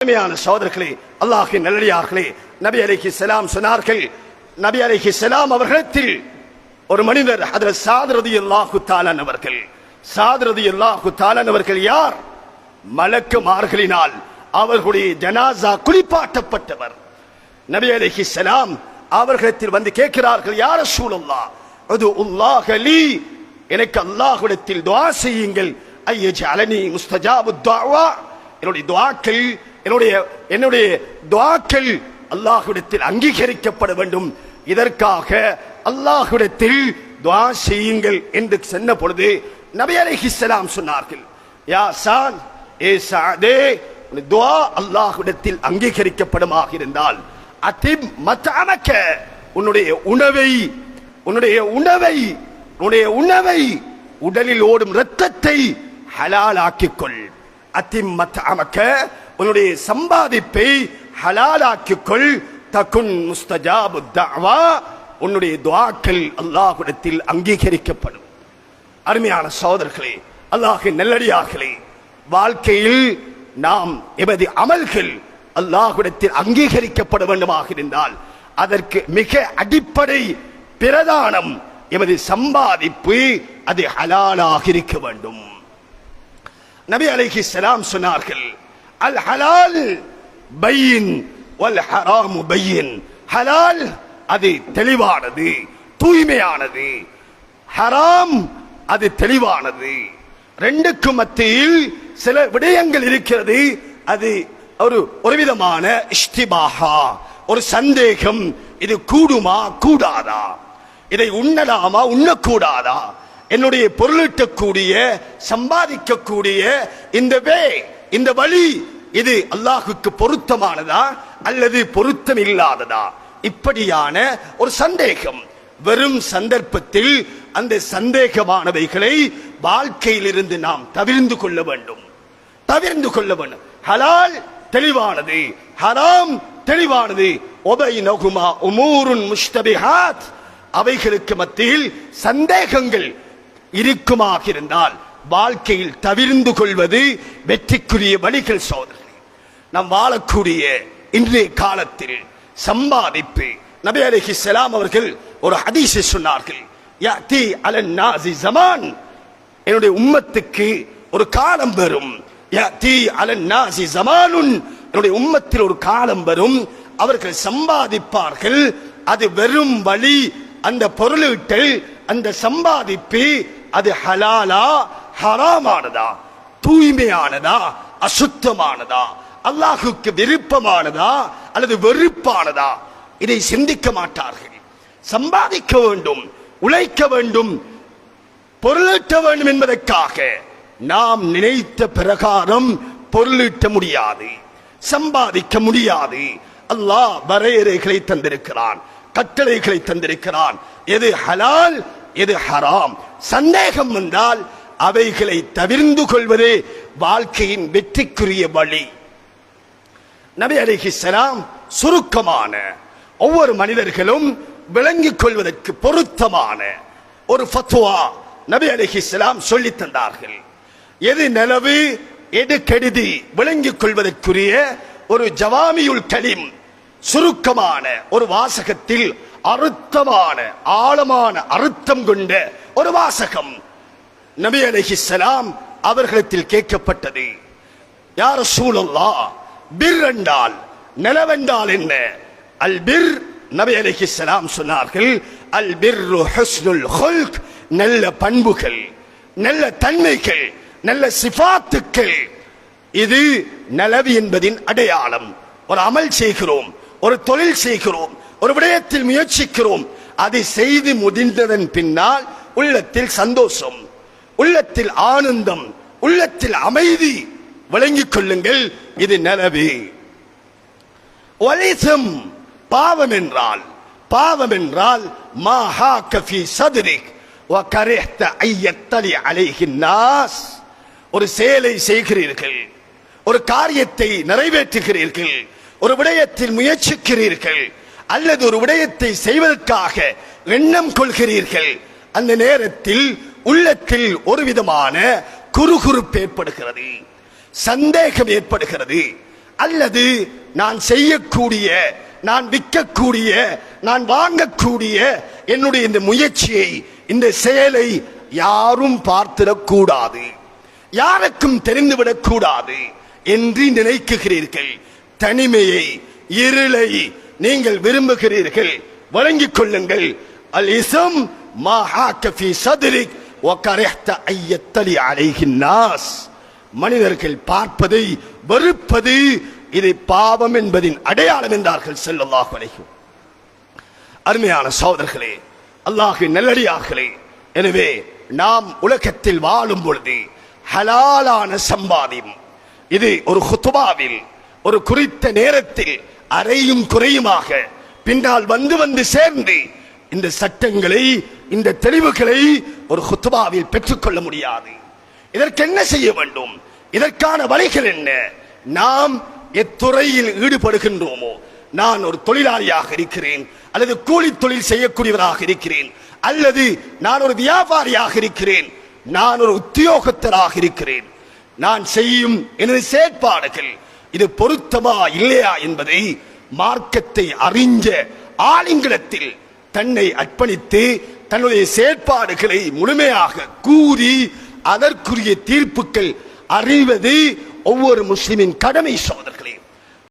சகோதரர்களே, அல்லாஹ்வின் நல்லடியார்களே, நபி அலைஹிஸ்ஸலாம் சொன்னார்கள், நபி அலைஹிஸ்ஸலாம் அவர்களிடத்தில் ஒரு மனிதர் ஹஜ்ரத் ஸஅத் ரலியல்லாஹு தஆலா அவர்கள், ஸஅத் ரலியல்லாஹு தஆலா அவர்கள் யார்? மலக்குமார்களினால் அவர்களுடைய ஜனாஸா குளிப்பாட்டப்பட்டவர். நபி அலைஹிஸ்ஸலாம் அவர்களிடத்தில் வந்து கேட்கிறார்கள், யா ரசூலல்லாஹ் உதுல்லாஹ லீ, எனக்கு அல்லாஹ்விடத்தில் துஆ செய்யுங்கள், ஐயஜஅலனி முஸ்தஜாபுத் துஆவா, என்னுடைய துஆக்கள் என்னுடைய துஆக்கள் அல்லாஹ்விடத்தில் அங்கீகரிக்கப்பட வேண்டும், இதற்காக அல்லாஹ்விடத்தில் துஆ செய்யுங்கள் என்று சொன்ன பொழுது நபி அலைஹிஸ்ஸலாம் சொன்னார்கள், யா ஸஅத், ஏ ஸஅதே, துஆ அல்லாஹ்விடத்தில் அங்கீகரிக்கப்படுமாக இருந்தால் அதிம் மத்அமக, உன்னுடைய உணவை உடலில் ஓடும் இரத்தத்தை ஹலாலாக்கிக்கொள். அதிம் மத்அமக, உன்னுடைய சம்பாதிப்பை ஹலாலாக்கிக்கொள். தகுன் முஸ்தஜாபுத் தஅவா, உன்னுடைய துஆக்கள் அல்லாஹ்விடத்தில் அங்கீகரிக்கப்படும். அருமையான சகோதரர்களே, அல்லாஹ்வின் நல்லடியார்களே, வாழ்க்கையில் நாம் எமது அமல்கள் அல்லாஹ்விடத்தில் அங்கீகரிக்கப்பட வேண்டுமாக இருந்தால் அதற்கு மிக அடிப்படை பிரதானம் எமது சம்பாதிப்பு அது ஹலாலாக இருக்க வேண்டும். நபி அலைஹிஸ்ஸலாம் சொன்னார்கள், அல் ஹலால் பையின் வல் ஹராம் பையின். ஹலால் அது தெளிவானது, தூய்மையானது, ஹராம் அது தெளிவானது. ரெண்டுக்கும் மத்தியில் சில விடயங்கள் இருக்கிறது, அது ஒரு விதமான இஷ்திபாஹா, ஒரு சந்தேகம், இது கூடுமா கூடாதா, இதை உண்ணலாமா உண்ணக்கூடாதா, என்னுடைய பொருளீட்டக்கூடிய சம்பாதிக்கக்கூடிய இந்த வழி இது அல்லாஹுக்கு பொருத்தமானதா அல்லது பொருத்தம் இல்லாததா, இப்படியான ஒரு சந்தேகம். வெறும் சந்தர்ப்பத்தில் அந்த சந்தேகமானவைகளை வாழ்க்கையில் இருந்து நாம் தவிர்ந்து கொள்ள வேண்டும். ஹலால் தெளிவானது, ஹராம் தெளிவானது. ஒபைனஹுமா உமூருன் முஷ்தபிஹாத், அவைகளுக்கு மத்தியில் சந்தேகங்கள் இருக்குமாக இருந்தால் வாழ்க்கையில் தவிர்ந்து கொள்வது வெற்றிக்குரிய வழிகள். சோதனை, நாம் வாழக்கூடிய இன்றைய காலத்தில் சம்பாதிப்பு, நபி அலைஹிஸ்ஸலாம் அவர்கள் ஒரு ஹதீஸை சொன்னார்கள், யஅதி அலன் நாஸி ஸமான், என்னுடைய உம்மத்துக்கு ஒரு காலம் வரும், யஅதி அலன் நாஸி ஸமானுன், என்னுடைய உம்மத்தில் ஒரு காலம் வரும், அவர்கள் சம்பாதிப்பார்கள், அது வெறும் வழி, அந்த பொருளீட்டல், அந்த சம்பாதிப்பு அது ஹலாலா ஹராமானதா, தூய்மையானதா அசுத்தமானதா, அல்லாஹுக்கு விருப்பமானதா அல்லது வெறுப்பானதா, இதை சிந்திக்க மாட்டார்கள். சம்பாதிக்க வேண்டும், உழைக்க வேண்டும், பொருளீட்ட வேண்டும் என்பதற்காக நாம் நினைத்த பிரகாரம் பொருளீட்ட முடியாது, சம்பாதிக்க முடியாது. அல்லாஹ் வரையறைகளை தந்திருக்கிறான், கட்டளைகளை தந்திருக்கிறான், எது ஹலால் எது ஹராம். சந்தேகம் வந்தால் அவைகளை தவிர்ந்து கொள்வதே வாழ்க்கையின் வெற்றிக்குரிய வழி. நபி அலைஹிஸ்ஸலாம் சுருக்கமான, ஒவ்வொரு மனிதர்களும் விளங்கிக் கொள்வதற்கு பொருத்தமான ஒரு ஃபத்வா நபி அலைஹிஸ்ஸலாம் சொல்லி தந்தார்கள். எது நலவு எது கெடுதி விளங்கிக் கொள்வதற்குரிய ஒரு ஜவாமியுல் கலீம், சுருக்கமான ஒரு வாசகத்தில் அர்த்தமான ஆழமான அர்த்தம் கொண்ட ஒரு வாசகம் நபி அலைஹிஸ்ஸலாம் அவர்களிடத்தில் கேட்கப்பட்டது, யா ரசூலல்லாஹ், பிர் என்றால் நலவென்றால் என்ன? அல் பிர், நபி அலைஹிஸ்ஸலாம் சொன்னார்கள், அல் பிர்ரு ஹுஸ்னுல் ஹுல்க், நல்ல பண்புகள், நல்ல தன்மைகள், நல்ல சிஃபாத்துக்கள், இது நலவு என்பதின் அடையாளம். ஒரு அமல் செய்கிறோம், ஒரு தொழில் செய்கிறோம், ஒரு விடயத்தில் முயற்சிக்கிறோம், அதை செய்து முடிந்ததன் பின்னால் உள்ளத்தில் சந்தோஷம், உள்ளத்தில் ஆனந்தம், உள்ளத்தில் அமைதி, விளங்கிக் கொள்ளுங்கள், இது நலவு. வலிசம், பாவம் என்றால் மா ஹாக ஃபீ ஸத்ரிக் வ கரிஹ்த ஐயத்தலி அலைஹி நாஸ், ஒரு செயலை செய்கிறீர்கள், ஒரு காரியத்தை நிறைவேற்றுகிறீர்கள், ஒரு விடயத்தில் முயற்சிக்கிறீர்கள், அல்லது ஒரு விடயத்தை செய்வதற்காக எண்ணம் கொள்கிறீர்கள், அந்த நேரத்தில் உள்ளத்தில் ஒரு விதமான குறுகுறுப்பு ஏற்படுகிறது, சந்தேகம் ஏற்படுகிறது. அல்லது நான் செய்யக்கூடிய, நான் விற்கக்கூடிய, நான் வாங்கக்கூடிய என்னுடைய இந்த முயற்சியை, இந்த செயலை யாரும் பார்த்திடக்கூடாது, யாருக்கும் தெரிந்துவிடக் கூடாது என்று நினைக்குகிறீர்கள். தனிமையை, இருளை நீங்கள் விரும்புகிறீர்கள். வழங்கிக் கொள்ளுங்கள். அல் இஸ்ம் மா ஹாக்க ஃபீ சத்ரிக் வ கரஹ்த அய்யத்தலி அலைஹின் நாஸ். மனிதர்கள் பார்ப்பதை வெறுப்பது இது பாவம் என்பதின் அடையாளம் என்றார்கள் ஸல்லல்லாஹு அலைஹி வஸல்லம். அருமையான சகோதரர்களே, அல்லாஹ்வின் நல்லடியார்களே, எனவே நாம் உலகத்தில் வாழும் பொழுது ஹலாலான சம்பாதியம், இது ஒரு குத்பாவில் ஒரு குறித்த நேரத்தில் அறையும் குறையுமாக பின்னால் வந்து வந்து சேர்ந்து இந்த சட்டங்களை, இந்த தெளிவுகளை ஒரு குத்பாவில் பெற்றுக்கொள்ள முடியாது. இதற்கு என்ன செய்ய வேண்டும்? இதற்கான வழிகள் என்ன? நாம் எத்துறையில் ஈடுபடுகின்றோமோ, நான் ஒரு தொழிலாளியாக இருக்கிறேன், அல்லது கூலி தொழில் செய்யக்கூடியவராக இருக்கிறேன், அல்லது நான் ஒரு வியாபாரியாக இருக்கிறேன், நான் ஒரு உத்தியோகத்தராக இருக்கிறேன், நான் செய்யும் எனது செயற்பாடுகள் இது பொருத்தமா இல்லையா என்பதை மார்க்கத்தை அறிஞ்ச ஆலிங்கலத்தில் தன்னை அர்ப்பணித்து தன்னுடைய செயற்பாடுகளை முழுமையாக கூறி அதற்குரிய தீர்ப்புகள் அறிவது ஒவ்வொரு முஸ்லிமின் கடமை சகோதரர்கள்.